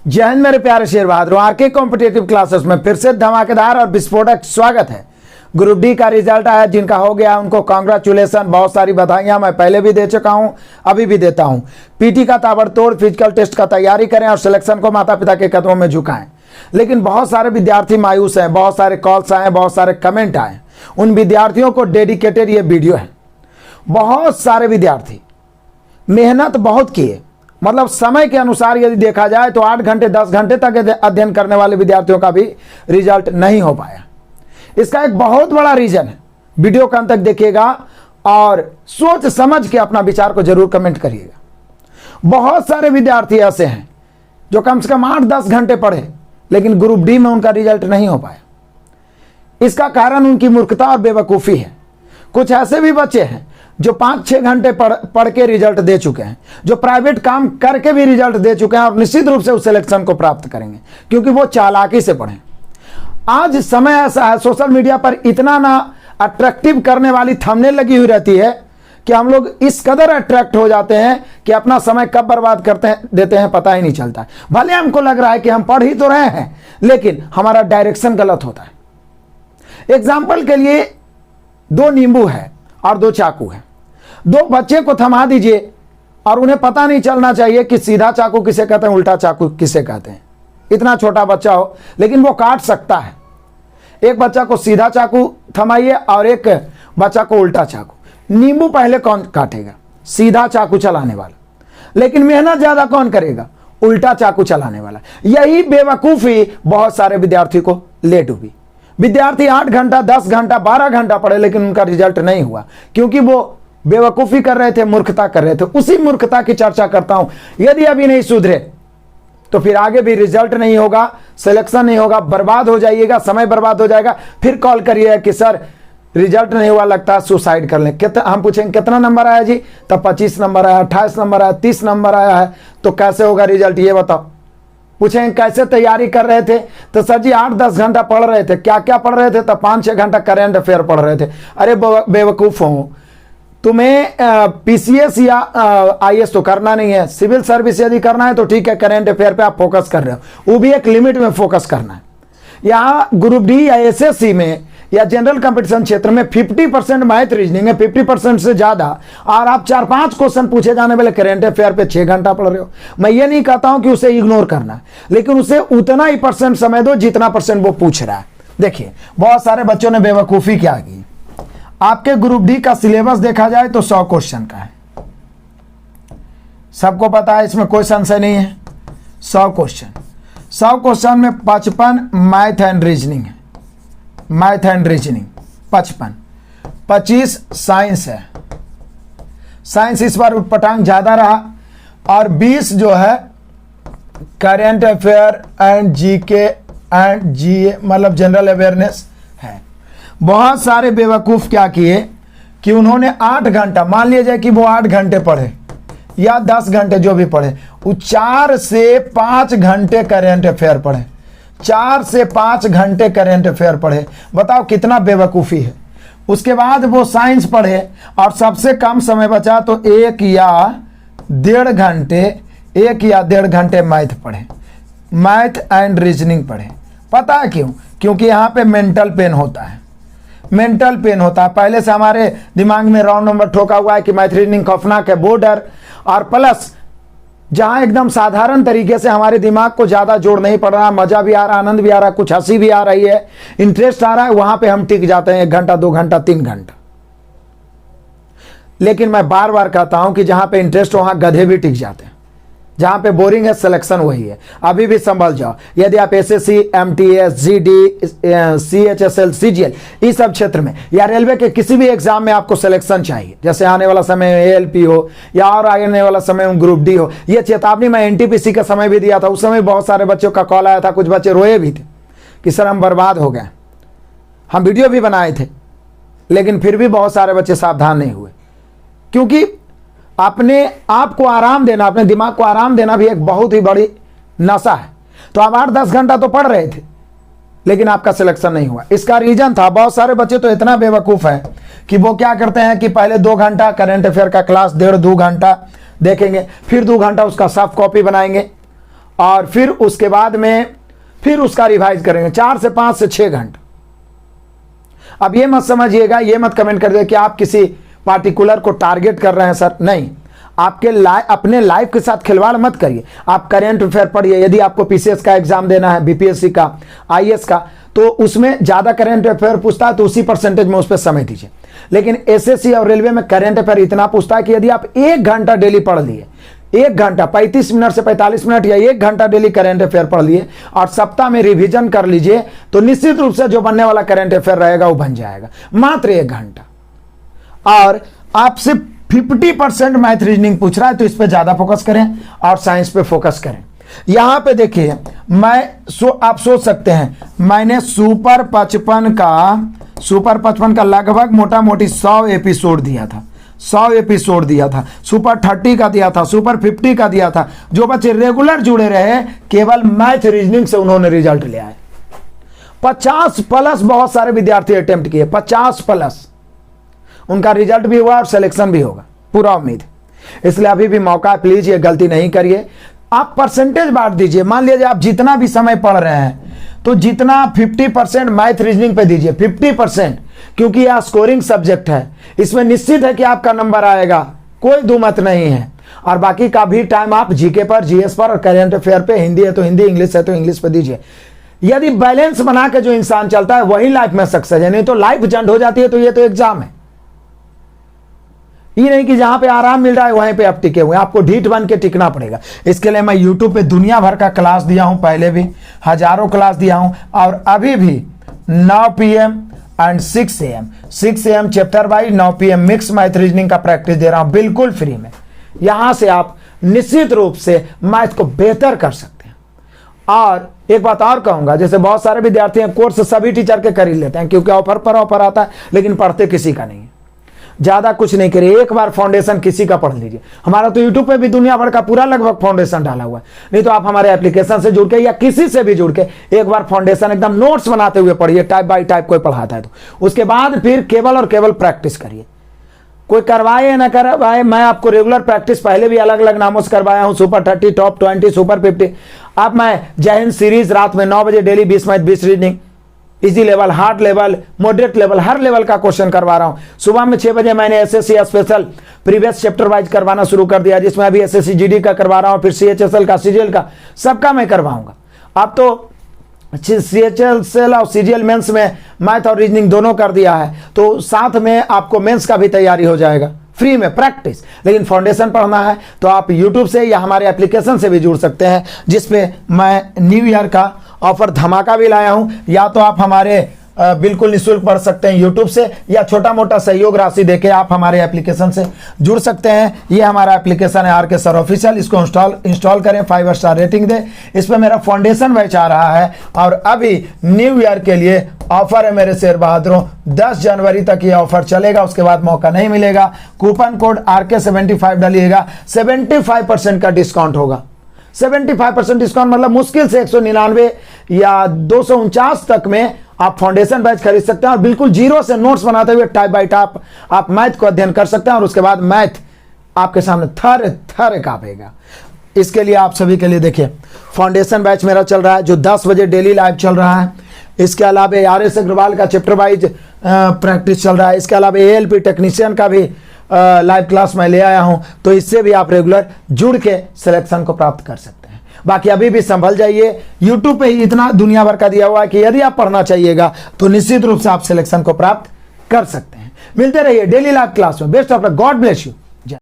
जय हिंद मेरे प्यारे Sher Bahadur. R K competitive classes में फिर से धमाकेदार और विस्फोटक स्वागत है। ग्रुप डी का रिजल्ट आया, जिनका हो गया उनको कांग्रेचुलेसन, बहुत सारी बधाइयां मैं पहले भी दे चुका हूं, अभी भी देता हूं। पीटी का ताबड़तोड़ फिजिकल टेस्ट का तैयारी करें और सिलेक्शन को माता पिता के कदमों में झुकाएं। लेकिन बहुत सारे विद्यार्थी मायूस हैं, बहुत सारे कॉल्स आए, बहुत सारे कमेंट आए। उन विद्यार्थियों को डेडिकेटेड ये वीडियो है। बहुत सारे विद्यार्थी मेहनत बहुत किए, मतलब समय के अनुसार यदि देखा जाए तो 8 घंटे 10 घंटे तक अध्ययन करने वाले विद्यार्थियों का भी रिजल्ट नहीं हो पाया। इसका एक बहुत बड़ा रीजन है, वीडियो का अंत तक देखिएगा और सोच समझ के अपना विचार को जरूर कमेंट करिएगा। बहुत सारे विद्यार्थी ऐसे हैं जो कम से कम 8-10 घंटे पढ़े, लेकिन ग्रुप डी में उनका रिजल्ट नहीं हो पाया। इसका कारण उनकी मूर्खता और बेवकूफ़ी है। कुछ ऐसे भी बच्चे हैं जो 5-6 घंटे पढ़ के रिजल्ट दे चुके हैं, जो प्राइवेट काम करके भी रिजल्ट दे चुके हैं और निश्चित रूप से उस सिलेक्शन को प्राप्त करेंगे, क्योंकि वो चालाकी से पढ़ें। आज समय ऐसा है, सोशल मीडिया पर इतना ना अट्रैक्टिव करने वाली थंबनेल लगी हुई रहती है कि हम लोग इस कदर अट्रैक्ट हो जाते हैं कि अपना समय कब बर्बाद देते हैं पता ही नहीं चलता है। भले हमको लग रहा है कि हम पढ़ ही तो रहे हैं, लेकिन हमारा डायरेक्शन गलत होता है। एग्जाम्पल के लिए 2 नींबू है और 2 चाकू है। 2 बच्चे को थमा दीजिए और उन्हें पता नहीं चलना चाहिए कि सीधा चाकू किसे कहते हैं, उल्टा चाकू किसे कहते हैं। इतना छोटा बच्चा हो, लेकिन वो काट सकता है। एक बच्चा को सीधा चाकू थमाइए और एक बच्चा को उल्टा चाकू। नींबू पहले कौन काटेगा? सीधा चाकू चलाने वाला। लेकिन मेहनत ज्यादा कौन करेगा? उल्टा चाकू चलाने वाला। यही बेवकूफी बहुत सारे विद्यार्थी को ले डूबी। विद्यार्थी 8 घंटा 10 घंटा 12 घंटा पढ़े, लेकिन उनका रिजल्ट नहीं हुआ, क्योंकि वो बेवकूफी कर रहे थे, मूर्खता कर रहे थे। उसी मूर्खता की चर्चा करता हूं। यदि अभी नहीं सुधरे तो फिर आगे भी रिजल्ट नहीं होगा, सिलेक्शन नहीं होगा, बर्बाद हो जाइएगा, समय बर्बाद हो जाएगा। फिर कॉल करिए कि सर रिजल्ट नहीं हुआ, लगता है सुसाइड कर लें। हम पूछेंगे कितना नंबर आया जी? तब 25 नंबर आया, 28 नंबर आया, 30 नंबर आया है, तो कैसे होगा रिजल्ट ये बताओ। पूछेंगे कैसे तैयारी कर रहे थे? तो सर जी 8-10 घंटा पढ़ रहे थे। क्या क्या पढ़ रहे थे? तब 5-6 घंटा करेंट अफेयर पढ़ रहे थे। अरे बेवकूफ़ हो, तुम्हें पीसीएस या आईएएस तो करना नहीं है। सिविल सर्विस यदि करना है तो ठीक है, करंट अफेयर पे आप फोकस कर रहे हो, वो भी एक लिमिट में फोकस करना है। यहाँ ग्रुप डी या एसएससी में या जनरल कंपटीशन क्षेत्र में 50% मैथ रीजनिंग है, 50% से ज्यादा, और आप 4-5 क्वेश्चन पूछे जाने वाले करंट अफेयर पे 6 घंटा पढ़ रहे हो। मैं ये नहीं कहता हूं कि उसे इग्नोर करना है, लेकिन उसे उतना ही % समय दो जितना % वो पूछ रहा है। देखिए बहुत सारे बच्चों ने बेवकूफी क्या की। आपके ग्रुप डी का सिलेबस देखा जाए तो 100 क्वेश्चन का है। सबको पता है, इसमें कोई संशय नहीं है। 100 क्वेश्चन में 55 मैथ एंड रीजनिंग है। मैथ एंड रीजनिंग 55, 25 साइंस है। साइंस इस बार उटपटांग ज्यादा रहा, और 20 जो है current affair and GK and GA, मतलब जनरल अवेयरनेस है। बहुत सारे बेवकूफ क्या किए कि उन्होंने 8 घंटा, मान लिया जाए कि वो 8 घंटे पढ़े या 10 घंटे जो भी पढ़े, वो 4 से 5 घंटे करेंट अफेयर पढ़े। 4 से 5 घंटे करेंट अफेयर पढ़े। बताओ कितना बेवकूफ़ी है। उसके बाद वो साइंस पढ़े और सबसे कम समय बचा तो 1 या 1.5 घंटे मैथ पढ़े, मैथ एंड रीजनिंग पढ़े। पता है क्यों? क्योंकि यहाँ पे मेंटल पेन होता है। मेंटल पेन होता है, पहले से हमारे दिमाग में राउंड नंबर ठोका हुआ है कि मैथ रीजनिंग खौफनाक है, बोर्डर, और प्लस जहां एकदम साधारण तरीके से हमारे दिमाग को ज्यादा जोड़ नहीं पड़ रहा, मजा भी आ रहा, आनंद भी आ रहा, कुछ हंसी भी आ रही है, इंटरेस्ट आ रहा है, वहां पे हम टिक जाते हैं 1 घंटा 2 घंटा 3 घंटा। लेकिन मैं बार बार कहता हूं कि जहां पे इंटरेस्ट हो वहां गधे भी टिक जाते हैं। जहां पे बोरिंग है सिलेक्शन वही है। अभी भी संभल जाओ। यदि आप SSC, MTS, GD, CHSL, CGL, इस सब क्षेत्र में या रेलवे के किसी भी एग्जाम में आपको सिलेक्शन चाहिए, जैसे आने वाला समय में एएलपी हो या और आने वाला समय में ग्रुप डी हो, ये चेतावनी मैं एनटीपीसी का समय भी दिया था। उस समय बहुत सारे बच्चों का कॉल आया था, कुछ बच्चे रोए भी थे कि सर हम बर्बाद हो गए। हम वीडियो भी बनाए थे, लेकिन फिर भी बहुत सारे बच्चे सावधान नहीं हुए, क्योंकि अपने आप को आराम देना, अपने दिमाग को आराम देना भी एक बहुत ही बड़ी नशा है। तो आप 8-10 घंटा तो पढ़ रहे थे, लेकिन आपका सिलेक्शन नहीं हुआ। इसका रीजन था, बहुत सारे बच्चे तो इतना बेवकूफ है कि वो क्या करते हैं कि पहले 2 घंटा करंट अफेयर का क्लास 1.5-2 घंटा देखेंगे, फिर 2 घंटा उसका सॉफ्ट कॉपी बनाएंगे और फिर उसके बाद में फिर उसका रिवाइज करेंगे 4 से 5 से 6 घंटा। अब ये मत समझिएगा, ये मत कमेंट कर दे कि आप किसी पार्टिकुलर को टारगेट कर रहे हैं सर, नहीं। आपके अपने लाइफ के साथ खिलवाड़ मत करिए। आप करेंट अफेयर पढ़िए। यदि आपको पीसीएस का एग्जाम देना है, बीपीएससी का, आईएएस का, तो उसमें ज्यादा करेंट अफेयर पूछता है तो उसी परसेंटेज में उस पर समय दीजिए। लेकिन एसएससी और रेलवे में करेंट अफेयर इतना पूछता है कि यदि आप 1 घंटा डेली पढ़ लिए, 1 घंटा 35 मिनट से 45 मिनट या 1 घंटा डेली करंट अफेयर पढ़ लिए और सप्ताह में रिवीजन कर लीजिए, तो निश्चित रूप से जो बनने वाला करंट अफेयर रहेगा वो बन जाएगा, मात्र 1 घंटा। और आपसे 50% मैथ रीजनिंग पूछ रहा है तो इस पे ज्यादा फोकस करें और साइंस पे फोकस करें। यहां पे देखिए, आप सोच सकते हैं, मैंने सुपर 55 का लगभग मोटा मोटी 100 एपिसोड दिया था, 100 एपिसोड दिया था, सुपर 30 का दिया था, सुपर 50 का दिया था। जो बच्चे रेगुलर जुड़े रहे, केवल मैथ रीजनिंग से उन्होंने रिजल्ट लिया है। 50+ बहुत सारे विद्यार्थी अटेम्प्ट किए, 50+। उनका रिजल्ट भी हुआ और सिलेक्शन भी होगा, पूरा उम्मीद। इसलिए अभी भी मौका है, प्लीज ये गलती नहीं करिए। आप परसेंटेज बांट दीजिए। मान लीजिए आप जितना भी समय पढ़ रहे हैं तो जितना 50% मैथ रीजनिंग पे दीजिए, 50%, क्योंकि यह स्कोरिंग सब्जेक्ट है। इसमें निश्चित है कि आपका नंबर आएगा, कोई दो मत नहीं है। और बाकी का भी टाइम आप जीके पर, जीएस पर और करेंट अफेयर पे, हिंदी है तो हिंदी, इंग्लिश है तो इंग्लिश पे दीजिए। यदि बैलेंस बना के जो इंसान चलता है वही लाइफ में सक्सेस है, नहीं तो लाइफ जंड हो जाती है। तो ये तो एग्जाम है, ये नहीं कि जहां पे आराम मिल रहा है वहीं पे आप टिके हुए, आपको ढीठ बन के टिकना पड़ेगा। इसके लिए मैं यूट्यूब पे दुनिया भर का क्लास दिया हूं, पहले भी हजारों क्लास दिया हूं, और अभी भी 9 PM and 6 AM 6 AM chapter wise, 9 PM mix math reasoning का प्रैक्टिस दे रहा हूं बिल्कुल फ्री में। यहां से आप निश्चित रूप से मैथ को बेहतर कर सकते हैं। और एक बात और कहूंगा, जैसे बहुत सारे विद्यार्थी हैं, कोर्स सभी टीचर के कर ही लेते हैं क्योंकि ऑफर पर ऑफर आता है, लेकिन पढ़ते किसी का नहीं है। ज्यादा कुछ नहीं करिए, एक बार फाउंडेशन किसी का पढ़ लीजिए। हमारा तो यूट्यूब पे भी दुनिया भर का पूरा लगभग फाउंडेशन डाला हुआ है। नहीं तो आप हमारे एप्लीकेशन से जुड़ के या किसी से भी जुड़ के एक बार फाउंडेशन एकदम नोट्स बनाते हुए पढ़िए, टाइप बाय टाइप कोई पढ़ाता है तो। उसके बाद फिर केवल और केवल प्रैक्टिस करिए। कोई करवाए या ना करवाए, मैं आपको रेगुलर प्रैक्टिस पहले भी अलग अलग नामों से करवाया हूं, सुपर 30, टॉप 20, सुपर 50। अब मैं जय हिंद सीरीज रात में 9 बजे daily 20 math 20 reasoning, easy level, hard level, moderate level, हर लेवल का क्वेश्चन करवा रहा हूं। सुबह में 6 बजे मैंने SSC special previous chapter wise करवाना शुरू कर दिया, जिसमें अभी एसएससी जीडी का करवा रहा हूं, फिर सीएचएसएल का, सीजीएल का, सबका मैं करवाऊंगा। अब तो सीएचएसएल और सीजीएल मेंस में मैथ और रीजनिंग दोनों कर दिया है, तो साथ में आपको मेंस का भी तैयारी हो जाएगा, फ्री में प्रैक्टिस। लेकिन फाउंडेशन पढ़ना है तो आप यूट्यूब से या हमारे एप्लीकेशन से भी जुड़ सकते हैं, जिसपे मैं न्यू ईयर का ऑफर धमाका भी लाया हूं। या तो आप हमारे बिल्कुल निःशुल्क पढ़ सकते हैं यूट्यूब से, या छोटा मोटा सहयोग राशि देके आप हमारे एप्लीकेशन से जुड़ सकते हैं। ये हमारा एप्लीकेशन है RK सर ऑफिशियल, इसको इंस्टॉल करें, 5 स्टार रेटिंग दें। इस पर मेरा फाउंडेशन बैच आ रहा है और अभी न्यू ईयर के लिए ऑफर है मेरे शेर बहादुरों, 10 जनवरी तक ये ऑफर चलेगा, उसके बाद मौका नहीं मिलेगा। कूपन कोड RK75 डालिएगा, 75% का डिस्काउंट होगा। 75% डिस्काउंट मतलब मुश्किल से 199 या 249 तक में आप फाउंडेशन बैच खरीद सकते हैं और बिल्कुल जीरो से नोट्स बनाते हुए टाइप बाय टाइप आप मैथ को अध्ययन कर सकते हैं, और उसके बाद मैथ आपके सामने थर कांपेगा। इसके लिए आप सभी के लिए देखिए, फाउंडेशन बैच मेरा चल रहा है जो 10 बजे डेली लाइव चल रहा है। इसके अलावा RS अग्रवाल का चैप्टर वाइज प्रैक्टिस चल रहा है। इसके अलावा ALP टेक्नीशियन का भी लाइव क्लास मैं ले आया हूं, तो इससे भी आप रेगुलर जुड़ के सिलेक्शन को प्राप्त कर सकते हैं। बाकी अभी भी संभल जाइए, यूट्यूब पे ही इतना दुनिया भर का दिया हुआ है कि यदि आप पढ़ना चाहिएगा तो निश्चित रूप से आप सिलेक्शन को प्राप्त कर सकते हैं। मिलते रहिए डेली लाइव क्लास में। Best of luck, God bless you.